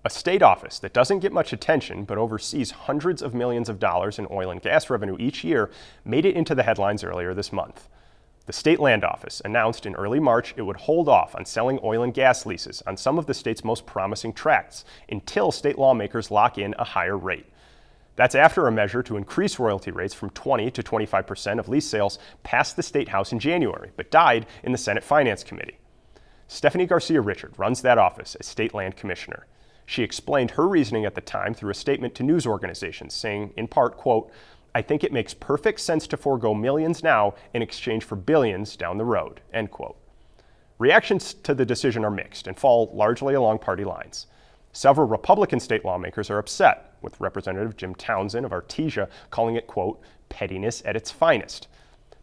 A state office that doesn't get much attention but oversees hundreds of millions of dollars in oil and gas revenue each year made it into the headlines earlier this month. The State Land Office announced in early March it would hold off on selling oil and gas leases on some of the state's most promising tracts until state lawmakers lock in a higher rate. That's after a measure to increase royalty rates from 20 to 25% of lease sales passed the State House in January, but died in the Senate Finance Committee. Stephanie Garcia Richard runs that office as State Land Commissioner. She explained her reasoning at the time through a statement to news organizations, saying, in part, quote, "I think it makes perfect sense to forego millions now in exchange for billions down the road," end quote. Reactions to the decision are mixed and fall largely along party lines. Several Republican state lawmakers are upset, with Representative Jim Townsend of Artesia calling it, quote, "pettiness at its finest."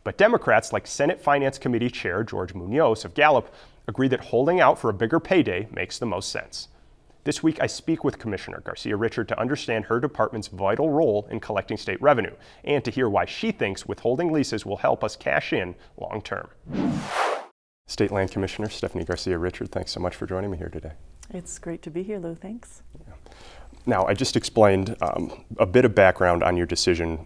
But Democrats like Senate Finance Committee Chair George Munoz of Gallup agree that holding out for a bigger payday makes the most sense. This week, I speak with Commissioner Garcia Richard to understand her department's vital role in collecting state revenue and to hear why she thinks withholding leases will help us cash in long term. State Land Commissioner Stephanie Garcia Richard, thanks so much for joining me here today. It's great to be here, Lou. Thanks. Yeah. Now, I just explained a bit of background on your decision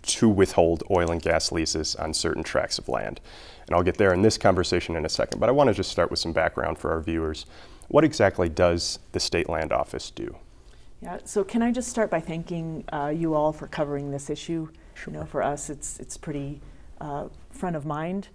to withhold oil and gas leases on certain tracts of land. And I'll get there in this conversation in a second, but I want to just start with some background for our viewers. What exactly does the State Land Office do? Yeah, so can I just start by thanking you all for covering this issue? Sure. You know, for us, it's pretty front of mind.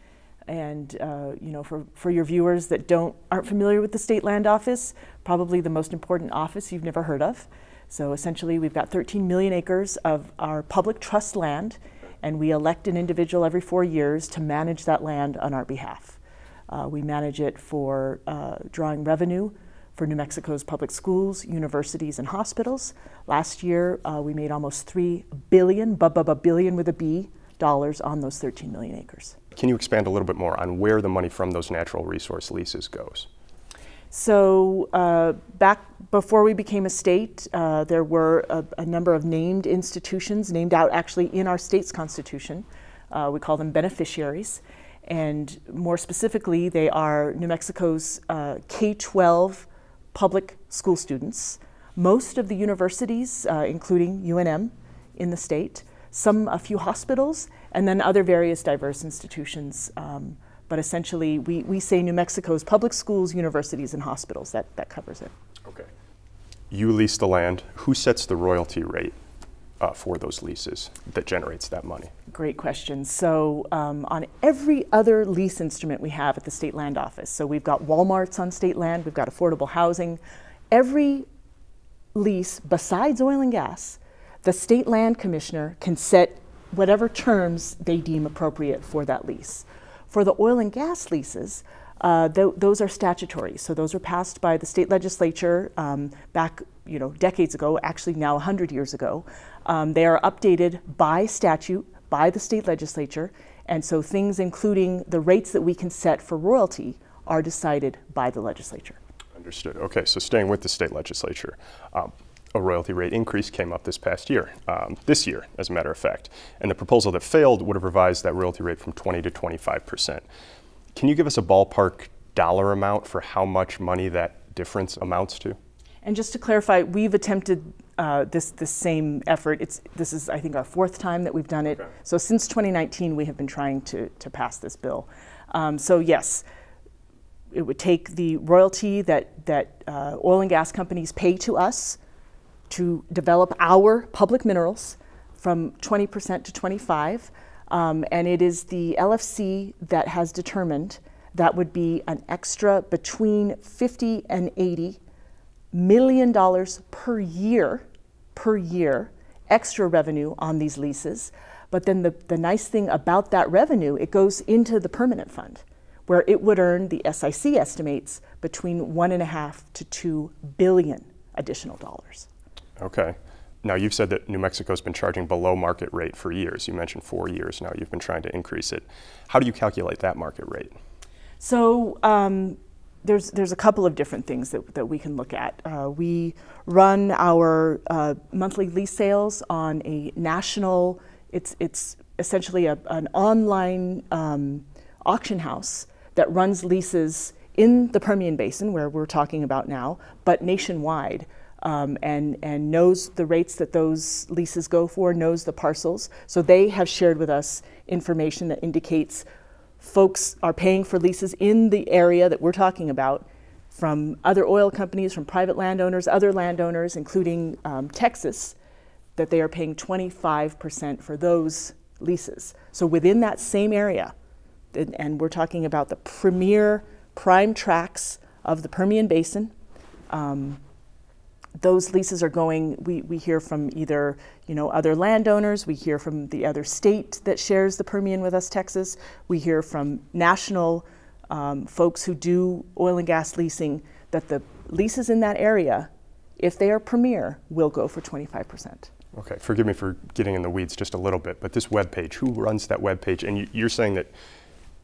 And you know, for your viewers that aren't familiar with the State Land Office, probably the most important office you've never heard of. So essentially, we've got 13 million acres of our public trust land, and we elect an individual every 4 years to manage that land on our behalf. We manage it for drawing revenue for New Mexico's public schools, universities, and hospitals. Last year, we made almost $3 billion, billion with a B, dollars on those 13 million acres. Can you expand a little bit more on where the money from those natural resource leases goes? So back before we became a state, there were a number of named institutions, named out actually in our state's constitution. We call them beneficiaries. And more specifically, they are New Mexico's K-12 public school students, most of the universities, including UNM in the state, a few hospitals, and then other various diverse institutions. But essentially, we say New Mexico's public schools, universities, and hospitals. That covers it. Okay. You lease the land. Who sets the royalty rate for those leases that generates that money? Great question. So on every other lease instrument we have at the State Land Office, so we've got Walmarts on state land, we've got affordable housing, every lease besides oil and gas, the State Land Commissioner can set whatever terms they deem appropriate for that lease. For the oil and gas leases, those are statutory. So those are passed by the state legislature back, decades ago, actually now 100 years ago. They are updated by statute by the state legislature. And so things including the rates that we can set for royalty are decided by the legislature. Understood. Okay, so staying with the state legislature, a royalty rate increase came up this past year, this year, as a matter of fact. And the proposal that failed would have revised that royalty rate from 20 to 25%. Can you give us a ballpark dollar amount for how much money that difference amounts to? And just to clarify, we've attempted this same effort. This is, I think, our 4th time that we've done it. Okay. So since 2019, we have been trying to pass this bill. So yes, it would take the royalty that oil and gas companies pay to us to develop our public minerals from 20% to 25%. And it is the LFC that has determined that would be an extra between $50 and $80 million per year extra revenue on these leases. But then the nice thing about that revenue, it goes into the permanent fund, where it would earn, the SIC estimates, between $1.5 to $2 billion additional dollars. Okay. Now, you've said that New Mexico's been charging below market rate for years. You mentioned 4 years now. You've been trying to increase it. How do you calculate that market rate? So there's a couple of different things that we can look at. We run our monthly lease sales on a national, it's essentially an online auction house that runs leases in the Permian Basin, where we're talking about now, but nationwide, and knows the rates that those leases go for, knows the parcels. So they have shared with us information that indicates folks are paying for leases in the area that we're talking about from other oil companies, from private landowners, other landowners, including Texas, that they are paying 25% for those leases. So within that same area, and we're talking about the premier prime tracts of the Permian Basin, those leases are going, we hear from either other landowners, we hear from the other state that shares the Permian with us, Texas, we hear from national folks who do oil and gas leasing, that the leases in that area, if they are premier, will go for 25%. Okay, forgive me for getting in the weeds just a little bit, but this webpage, who runs that webpage? And you're saying that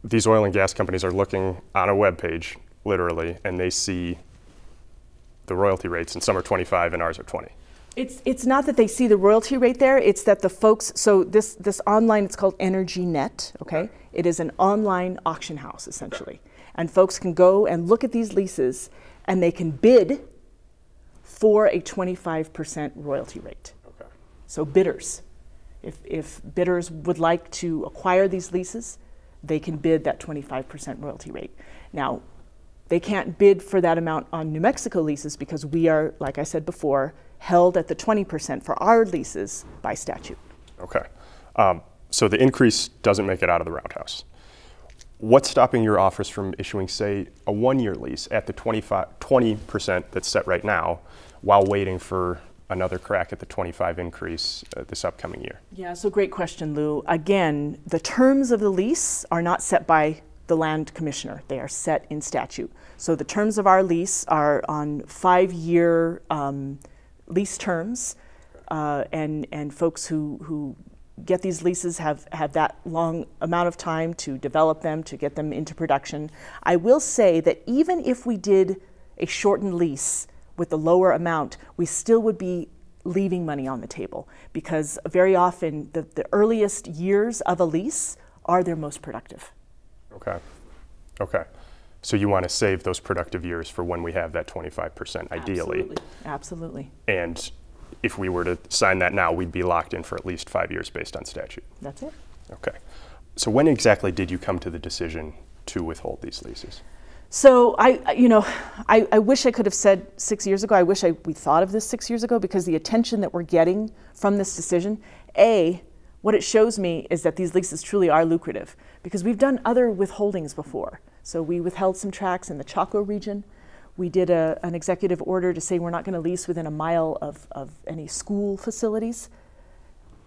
these oil and gas companies are looking on a webpage, literally, and they see the royalty rates, and some are 25 and ours are 20. It's not that they see the royalty rate there, it's that the folks, so this online, it's called EnergyNet, okay? It is an online auction house, essentially. Okay. And folks can go and look at these leases, and they can bid for a 25% royalty rate. Okay. So bidders, if bidders would like to acquire these leases, they can bid that 25% royalty rate. Now, they can't bid for that amount on New Mexico leases because we are, like I said before, held at the 20% for our leases by statute. Okay. So the increase doesn't make it out of the roundhouse. What's stopping your office from issuing, say, a one-year lease at the 20% that's set right now while waiting for another crack at the 25 increase this upcoming year? Yeah, so great question, Lou. Again, the terms of the lease are not set by the land commissioner. They are set in statute. So the terms of our lease are on 5-year lease terms, and folks who get these leases have that long amount of time to develop them, to get them into production. I will say that even if we did a shortened lease with the lower amount, we still would be leaving money on the table, because very often the earliest years of a lease are their most productive. Okay. Okay. So you want to save those productive years for when we have that 25% ideally. Absolutely. Absolutely. And if we were to sign that now, we'd be locked in for at least 5 years based on statute. That's it. Okay. So when exactly did you come to the decision to withhold these leases? So I wish I could have said 6 years ago. I wish we thought of this 6 years ago, because the attention that we're getting from this decision, what it shows me is that these leases truly are lucrative, because we've done other withholdings before. So we withheld some tracts in the Chaco region. We did an executive order to say we're not going to lease within a mile of any school facilities.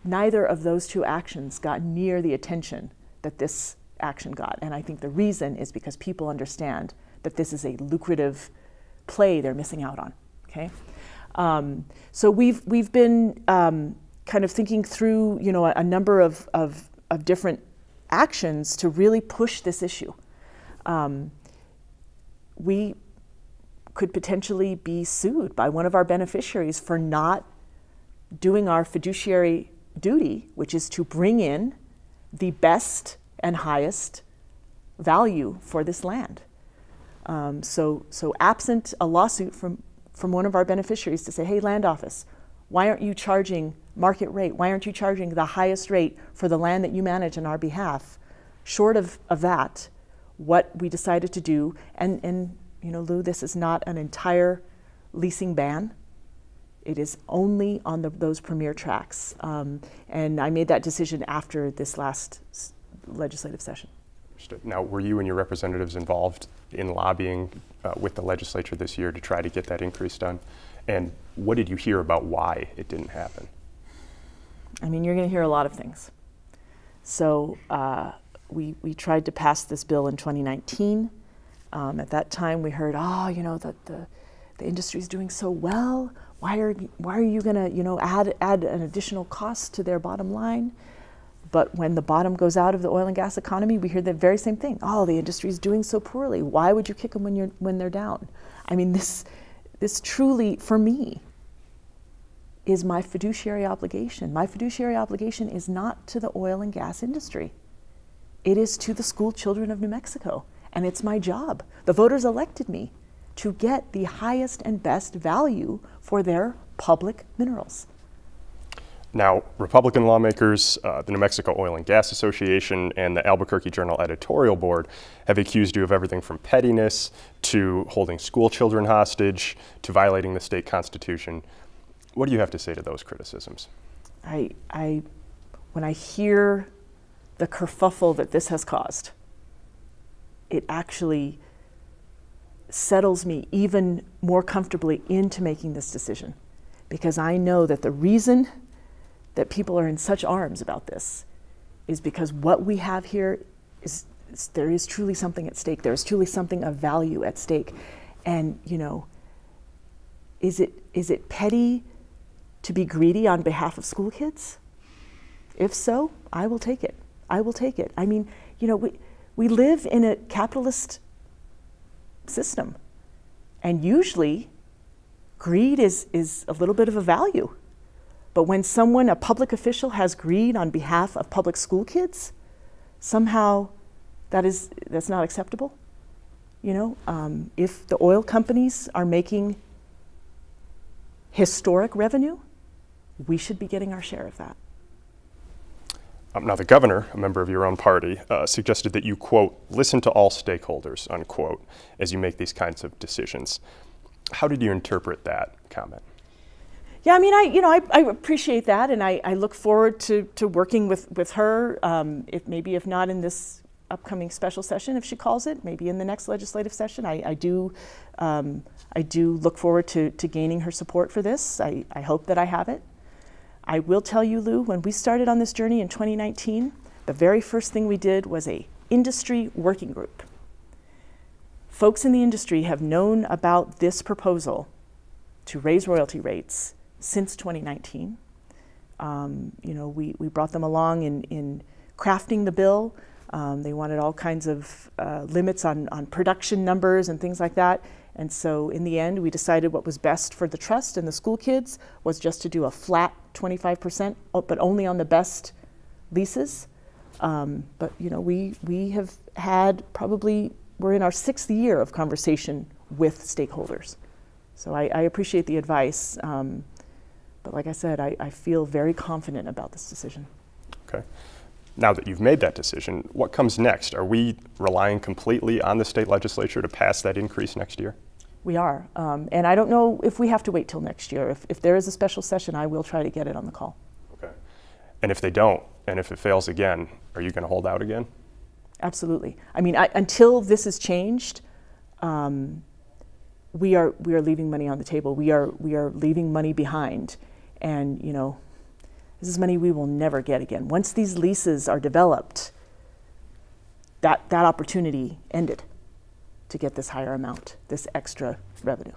Neither of those two actions got near the attention that this action got. And I think the reason is because people understand that this is a lucrative play they're missing out on, okay? So we've been kind of thinking through, a number of different actions to really push this issue. We could potentially be sued by one of our beneficiaries for not doing our fiduciary duty, which is to bring in the best and highest value for this land. So absent a lawsuit from one of our beneficiaries to say, hey, land office, why aren't you charging market rate? Why aren't you charging the highest rate for the land that you manage on our behalf? Short of that, what we decided to do, and Lou, this is not an entire leasing ban. It is only on those premier tracts. And I made that decision after this last legislative session. Now, were you and your representatives involved in lobbying with the legislature this year to try to get that increase done? And what did you hear about why it didn't happen? I mean, you're going to hear a lot of things. So we tried to pass this bill in 2019. At that time, we heard, that the industry's doing so well. Why are you going to, add an additional cost to their bottom line? But when the bottom goes out of the oil and gas economy, we hear the very same thing. Oh, the industry's doing so poorly. Why would you kick them when they're down? I mean, this truly, for me, is my fiduciary obligation. My fiduciary obligation is not to the oil and gas industry. It is to the school children of New Mexico. and it's my job. The voters elected me to get the highest and best value for their public minerals. Now, Republican lawmakers, the New Mexico Oil and Gas Association, and the Albuquerque Journal editorial board have accused you of everything from pettiness to holding school children hostage to violating the state constitution. What do you have to say to those criticisms? When I hear the kerfuffle that this has caused, it actually settles me even more comfortably into making this decision, because I know that the reason that people are in such arms about this is because what we have here is there is truly something at stake. There is truly something of value at stake. And, you know, is it petty to be greedy on behalf of school kids? If so, I will take it. I will take it. I mean, you know, we live in a capitalist system, and usually greed is a little bit of a value. But when a public official has greed on behalf of public school kids, somehow that's not acceptable. You know, if the oil companies are making historic revenue, we should be getting our share of that. Now, the governor, a member of your own party, suggested that you, quote, listen to all stakeholders, unquote, as you make these kinds of decisions. How did you interpret that comment? Yeah, I mean, I appreciate that, and I look forward to working with her, if not in this upcoming special session, if she calls it, maybe in the next legislative session. I do look forward to gaining her support for this. I hope that I have it. I will tell you, Lou, when we started on this journey in 2019, the very first thing we did was an industry working group. Folks in the industry have known about this proposal to raise royalty rates since 2019. You know, we brought them along in crafting the bill. They wanted all kinds of limits on production numbers and things like that. And so in the end, we decided what was best for the trust and the school kids was just to do a flat 25%, but only on the best leases. But you know, we have had we're in our 6th year of conversation with stakeholders. So I appreciate the advice. But like I said, I feel very confident about this decision. Okay. Now that you've made that decision, what comes next? Are we relying completely on the state legislature to pass that increase next year? We are. And I don't know if we have to wait till next year. If there is a special session, I will try to get it on the call. Okay. And if they don't, and if it fails again, are you going to hold out again? Absolutely. I mean, until this is changed, we are leaving money on the table. We are leaving money behind. And, you know, this is money we will never get again. Once these leases are developed, that opportunity ended to get this higher amount, this extra revenue.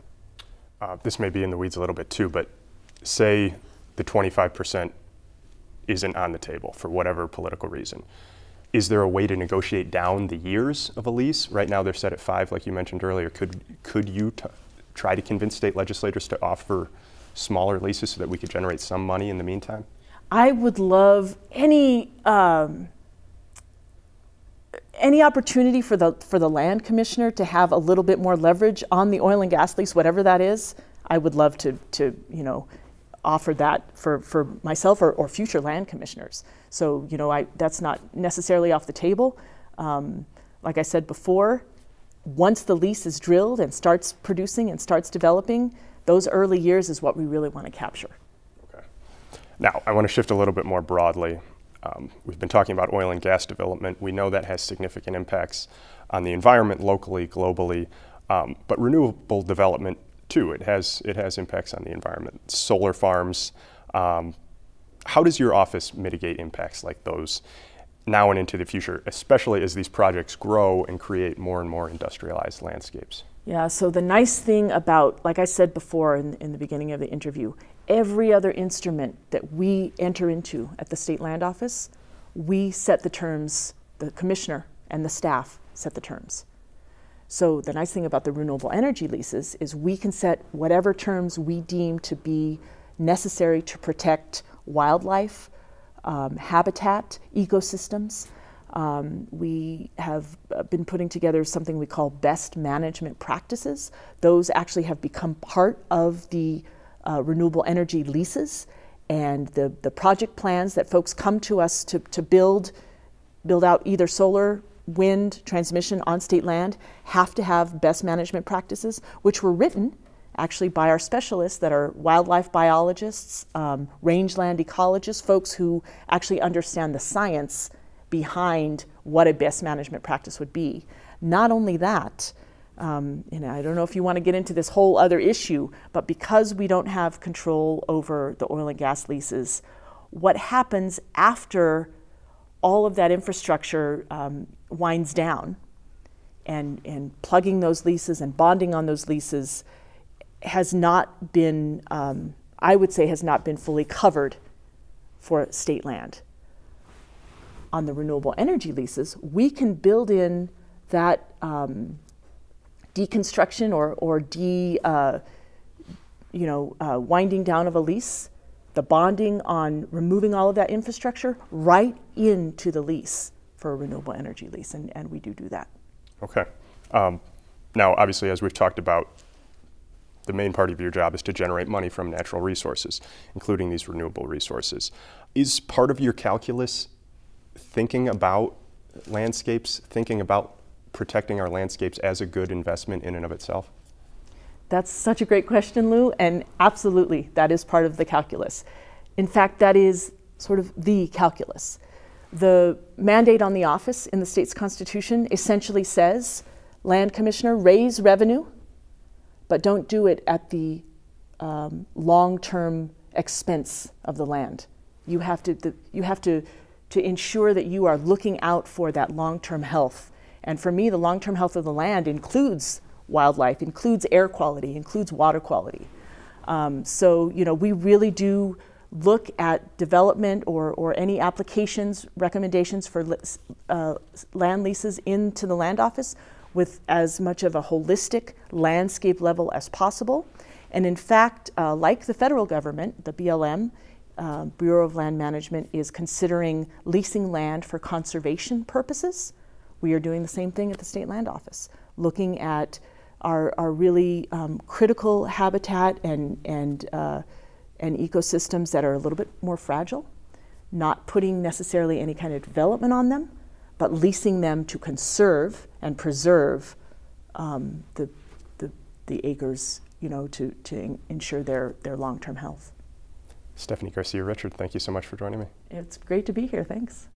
This may be in the weeds a little bit too, but say the 25% isn't on the table for whatever political reason. Is there a way to negotiate down the years of a lease? Right now they're set at 5, like you mentioned earlier. Could you try to convince state legislators to offer smaller leases so that we could generate some money in the meantime? I would love any opportunity for the land commissioner to have a little bit more leverage on the oil and gas lease, whatever that is. I would love to you know, offer that for myself or future land commissioners. So, you know, that's not necessarily off the table. Like I said before, once the lease is drilled and starts producing and starts developing, those early years is what we really want to capture. Okay. Now, I want to shift a little bit more broadly. We've been talking about oil and gas development. We know that has significant impacts on the environment locally, globally, but renewable development too. It has impacts on the environment. Solar farms. How does your office mitigate impacts like those now and into the future, especially as these projects grow and create more and more industrialized landscapes? Yeah, so the nice thing about, like I said before in the beginning of the interview, every other instrument that we enter into at the State Land Office, we set the terms, the commissioner and the staff set the terms. So the nice thing about the renewable energy leases is we can set whatever terms we deem to be necessary to protect wildlife, habitat, ecosystems. We have been putting together something we call best management practices. Those actually have become part of the renewable energy leases, and the project plans that folks come to us to build out either solar, wind, transmission on state land have to have best management practices, which were written actually by our specialists that are wildlife biologists, rangeland ecologists, folks who actually understand the science behind what a best management practice would be. Not only that, and I don't know if you want to get into this whole other issue, but because we don't have control over the oil and gas leases, what happens after all of that infrastructure winds down, and plugging those leases and bonding on those leases has not been, I would say, has not been fully covered for state land. On the renewable energy leases, we can build in that deconstruction or winding down of a lease, the bonding on removing all of that infrastructure right into the lease for a renewable energy lease, and we do that. Okay. Now, obviously, as we've talked about, the main part of your job is to generate money from natural resources, including these renewable resources. Is part of your calculus thinking about landscapes, thinking about protecting our landscapes as a good investment in and of itself? That's such a great question, Lou, and absolutely, that is part of the calculus. In fact, that is sort of the calculus. The mandate on the office in the state's constitution essentially says, land commissioner, raise revenue, but don't do it at the long-term expense of the land. You have to ensure that you are looking out for that long-term health. And for me, the long-term health of the land includes wildlife, includes air quality, includes water quality. So, we really do look at development or any applications, recommendations for land leases into the land office with as much of a holistic landscape level as possible. And in fact, like the federal government, the BLM, Bureau of Land Management, is considering leasing land for conservation purposes. We are doing the same thing at the State Land Office, looking at our really critical habitat and ecosystems that are a little bit more fragile, not putting necessarily any kind of development on them, but leasing them to conserve and preserve the acres, to ensure their long-term health. Stephanie Garcia Richard, thank you so much for joining me. It's great to be here. Thanks.